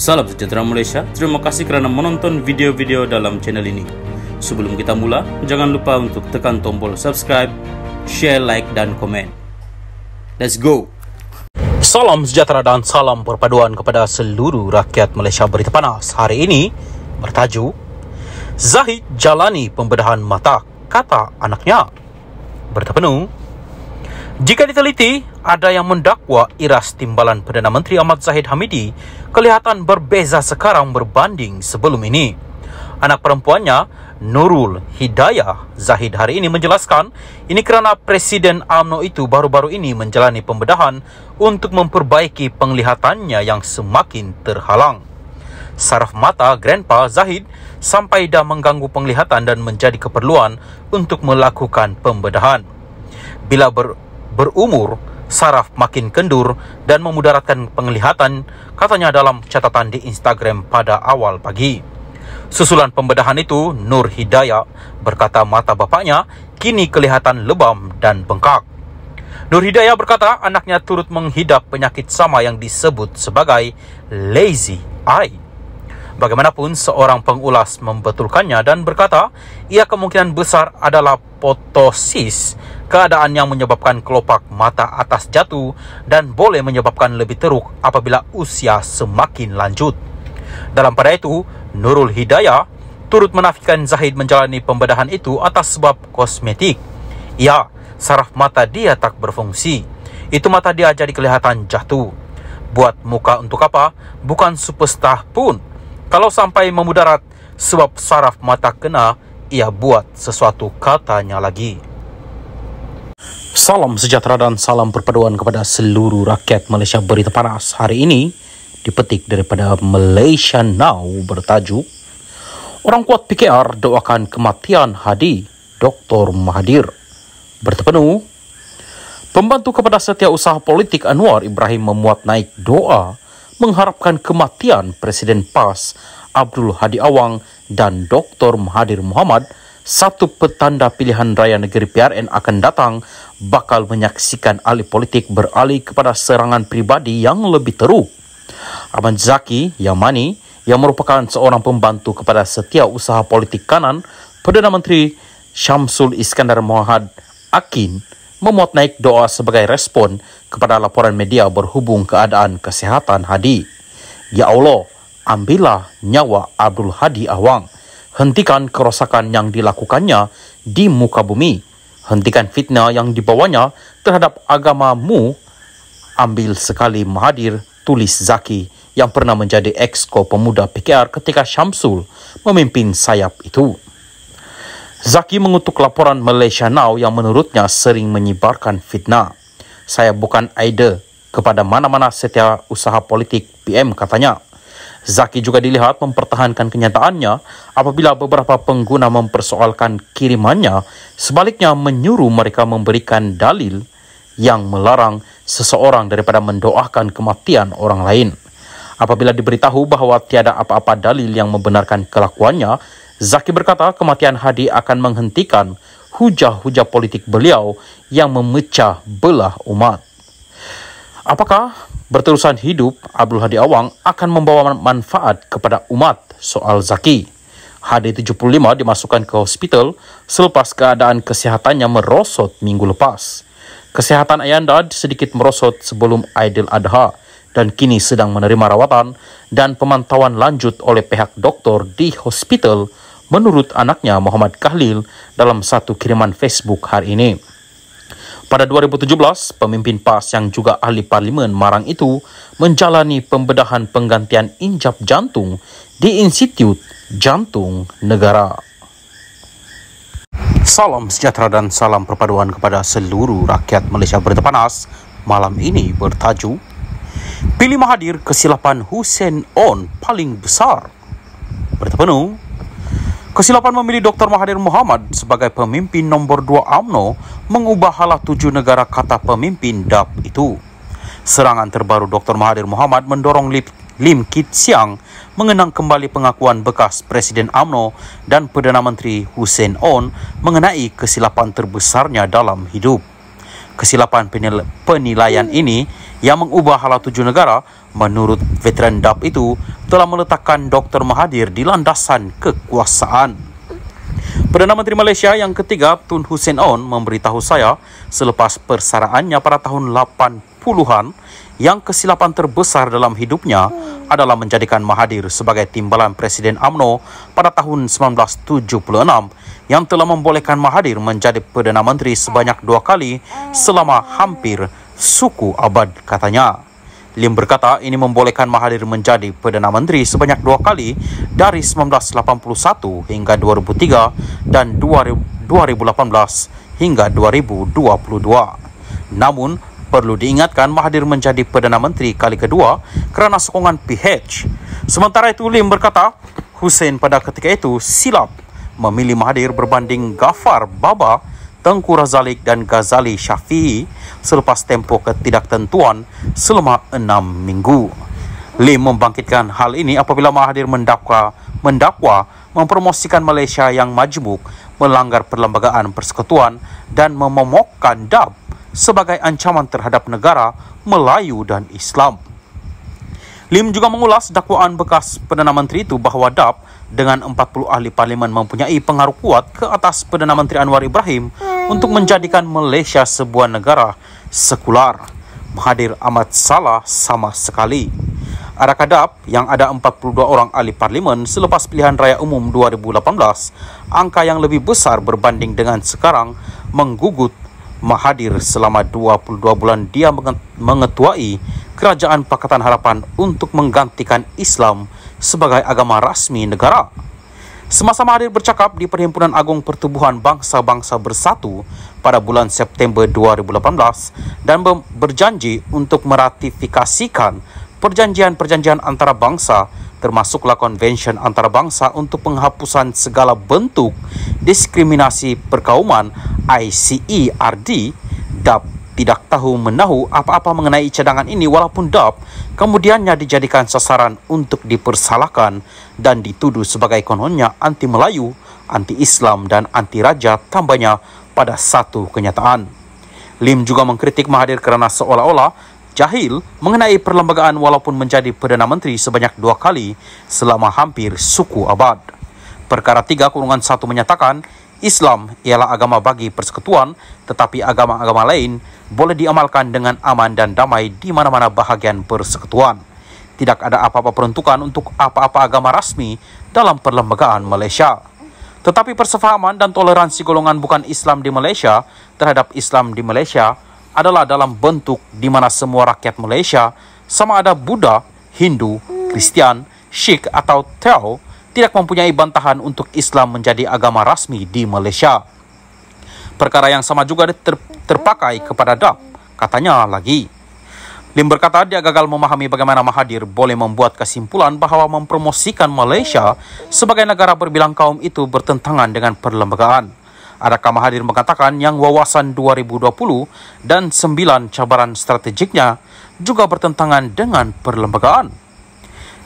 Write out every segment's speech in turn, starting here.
Salam sejahtera Malaysia, terima kasih kerana menonton video-video dalam channel ini. Sebelum kita mula, jangan lupa untuk tekan tombol subscribe, share, like dan komen. Let's go! Salam sejahtera dan salam perpaduan kepada seluruh rakyat Malaysia. Berita panas hari ini bertajuk Zahid jalani pembedahan mata, kata anaknya. Berita penuh. Jika diteliti, ada yang mendakwa iras timbalan Perdana Menteri Ahmad Zahid Hamidi kelihatan berbeza sekarang berbanding sebelum ini. Anak perempuannya, Nurul Hidayah Zahid, hari ini menjelaskan ini kerana Presiden UMNO itu baru-baru ini menjalani pembedahan untuk memperbaiki penglihatannya yang semakin terhalang. Saraf mata Grandpa Zahid sampai dah mengganggu penglihatan dan menjadi keperluan untuk melakukan pembedahan. Bila berumur, saraf makin kendur dan memudaratkan penglihatan, katanya dalam catatan di Instagram pada awal pagi. Susulan pembedahan itu, Nur Hidayah berkata mata bapaknya kini kelihatan lebam dan bengkak. Nur Hidayah berkata anaknya turut menghidap penyakit sama yang disebut sebagai lazy eye. Bagaimanapun, seorang pengulas membetulkannya dan berkata ia kemungkinan besar adalah ptosis, keadaan yang menyebabkan kelopak mata atas jatuh dan boleh menyebabkan lebih teruk apabila usia semakin lanjut. Dalam pada itu, Nurul Hidayah turut menafikan Zahid menjalani pembedahan itu atas sebab kosmetik. Ya, saraf mata dia tak berfungsi. Itu mata dia jadi kelihatan jatuh. Buat muka untuk apa? Bukan superstar pun. Kalau sampai memudarat sebab saraf mata kena, ia buat sesuatu, katanya lagi. Salam sejahtera dan salam perpaduan kepada seluruh rakyat Malaysia. Berita panas hari ini dipetik daripada Malaysia Now bertajuk Orang Kuat PKR doakan kematian Hadi, Dr. Mahathir. Berita penuh. Pembantu kepada Setiausaha Politik Anwar Ibrahim memuat naik doa mengharapkan kematian Presiden PAS Abdul Hadi Awang dan Dr. Mahathir Mohamad. Satu petanda pilihan raya negeri PRN akan datang bakal menyaksikan ahli politik beralih kepada serangan pribadi yang lebih teruk. Ahmad Zaki Yamani yang merupakan seorang pembantu kepada Setiausaha Politik Kanan Perdana Menteri Syamsul Iskandar Mohamad Akin memuat naik doa sebagai respon kepada laporan media berhubung keadaan kesihatan Hadi. Ya Allah, ambillah nyawa Abdul Hadi Awang. Hentikan kerosakan yang dilakukannya di muka bumi. Hentikan fitnah yang dibawanya terhadap agamamu. Ambil sekali Mahathir, tulis Zaki yang pernah menjadi exco pemuda PKR ketika Syamsul memimpin sayap itu. Zaki mengutuk laporan Malaysia Now yang menurutnya sering menyebarkan fitnah. Saya bukan idol kepada mana-mana setiausaha politik PM, katanya. Zaki juga dilihat mempertahankan kenyataannya apabila beberapa pengguna mempersoalkan kirimannya, sebaliknya menyuruh mereka memberikan dalil yang melarang seseorang daripada mendoakan kematian orang lain. Apabila diberitahu bahawa tiada apa-apa dalil yang membenarkan kelakuannya, Zaki berkata kematian Hadi akan menghentikan hujah-hujah politik beliau yang memecah belah umat. Apakah berterusan hidup Abdul Hadi Awang akan membawa manfaat kepada umat? Soal Zaki. Hadi 75 dimasukkan ke hospital selepas keadaan kesihatannya merosot minggu lepas. Kesihatan ayanda sedikit merosot sebelum Aidiladha dan kini sedang menerima rawatan dan pemantauan lanjut oleh pihak doktor di hospital, menurut anaknya Muhammad Kahlil dalam satu kiriman Facebook hari ini. Pada 2017, pemimpin PAS yang juga ahli parlimen Marang itu menjalani pembedahan penggantian injap jantung di Institut Jantung Negara. Salam sejahtera dan salam perpaduan kepada seluruh rakyat Malaysia. Berita panas malam ini bertajuk Pilih Mahathir, kesilapan Hussein On paling besar. Berita penuh. Kesilapan memilih Dr. Mahathir Mohamad sebagai pemimpin nombor 2 UMNO mengubah hala 7 negara kata pemimpin DAP itu. Serangan terbaru Dr. Mahathir Mohamad mendorong Lim Kit Siang mengenang kembali pengakuan bekas Presiden UMNO dan Perdana Menteri Hussein On mengenai kesilapan terbesarnya dalam hidup. Kesilapan penilaian ini yang mengubah hala 7 negara, menurut veteran DAP itu, telah meletakkan Dr. Mahathir di landasan kekuasaan. Perdana Menteri Malaysia yang ketiga, Tun Hussein Onn, memberitahu saya selepas persaraannya pada tahun 80-an yang kesilapan terbesar dalam hidupnya adalah menjadikan Mahathir sebagai timbalan Presiden UMNO pada tahun 1976 yang telah membolehkan Mahathir menjadi Perdana Menteri sebanyak 2 kali selama hampir suku abad, katanya. Lim berkata ini membolehkan Mahathir menjadi Perdana Menteri sebanyak 2 kali dari 1981 hingga 2003 dan 2018 hingga 2022. Namun, perlu diingatkan Mahathir menjadi Perdana Menteri kali kedua kerana sokongan PH. Sementara itu, Lim berkata Hussein pada ketika itu silap memilih Mahathir berbanding Ghaffar Baba, Tengku Razalik dan Ghazali Syafi'i selepas tempoh ketidaktentuan selama 6 minggu. Lim membangkitkan hal ini apabila Mahathir mendakwa mempromosikan Malaysia yang majmuk, melanggar perlembagaan persekutuan dan memomokkan DAP sebagai ancaman terhadap negara Melayu dan Islam. Lim juga mengulas dakwaan bekas Perdana Menteri itu bahawa DAP dengan 40 ahli parlimen mempunyai pengaruh kuat ke atas Perdana Menteri Anwar Ibrahim untuk menjadikan Malaysia sebuah negara sekular. Mahathir amat salah sama sekali. Adakah DAP yang ada 42 orang ahli parlimen selepas pilihan raya umum 2018, angka yang lebih besar berbanding dengan sekarang, menggugut Mahathir selama 22 bulan dia mengetuai Kerajaan Pakatan Harapan untuk menggantikan Islam sebagai agama rasmi negara. Semasa Mahathir bercakap di Perhimpunan Agung Pertubuhan Bangsa-Bangsa Bersatu pada bulan September 2018 dan berjanji untuk meratifikasikan perjanjian-perjanjian antarabangsa termasuklah Konvensyen Antarabangsa untuk penghapusan segala bentuk diskriminasi perkauman ICERD, DAP tidak tahu menahu apa-apa mengenai cadangan ini walaupun DAP kemudiannya dijadikan sasaran untuk dipersalahkan dan dituduh sebagai kononnya anti-Melayu, anti-Islam dan anti-Raja, tambahnya pada satu kenyataan. Lim juga mengkritik Mahathir kerana seolah-olah jahil mengenai perlembagaan walaupun menjadi Perdana Menteri sebanyak 2 kali selama hampir suku abad. Perkara 3-1 menyatakan Islam ialah agama bagi persekutuan, tetapi agama-agama lain boleh diamalkan dengan aman dan damai di mana-mana bahagian persekutuan. Tidak ada apa-apa peruntukan untuk apa-apa agama rasmi dalam perlembagaan Malaysia. Tetapi persefahaman dan toleransi golongan bukan Islam di Malaysia terhadap Islam di Malaysia adalah dalam bentuk di mana semua rakyat Malaysia, sama ada Buddha, Hindu, Kristian, Sikh atau Tao, tidak mempunyai bantahan untuk Islam menjadi agama rasmi di Malaysia. Perkara yang sama juga terpakai kepada DAP, katanya lagi. Lim berkata dia gagal memahami bagaimana Mahathir boleh membuat kesimpulan bahawa mempromosikan Malaysia sebagai negara berbilang kaum itu bertentangan dengan perlembagaan. Adakah Mahathir mengatakan yang wawasan 2020 dan 9 cabaran strategiknya juga bertentangan dengan perlembagaan?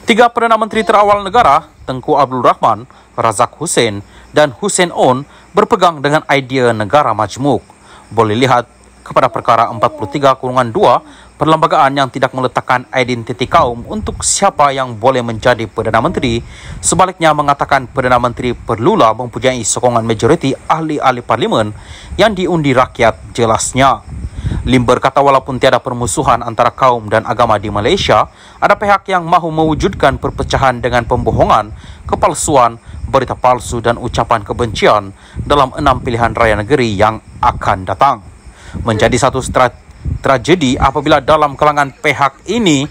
3 Perdana Menteri terawal negara, Tengku Abdul Rahman, Razak Hussain dan Hussein Onn berpegang dengan idea negara majmuk. Boleh lihat kepada perkara 43-2, perlembagaan yang tidak meletakkan identiti kaum untuk siapa yang boleh menjadi Perdana Menteri, sebaliknya mengatakan Perdana Menteri perlulah mempunyai sokongan majoriti ahli-ahli parlimen yang diundi rakyat jelasnya. Lim berkata walaupun tiada permusuhan antara kaum dan agama di Malaysia, ada pihak yang mahu mewujudkan perpecahan dengan pembohongan, kepalsuan, berita palsu dan ucapan kebencian dalam 6 pilihan raya negeri yang akan datang. Menjadi satu tragedi apabila dalam kalangan pihak ini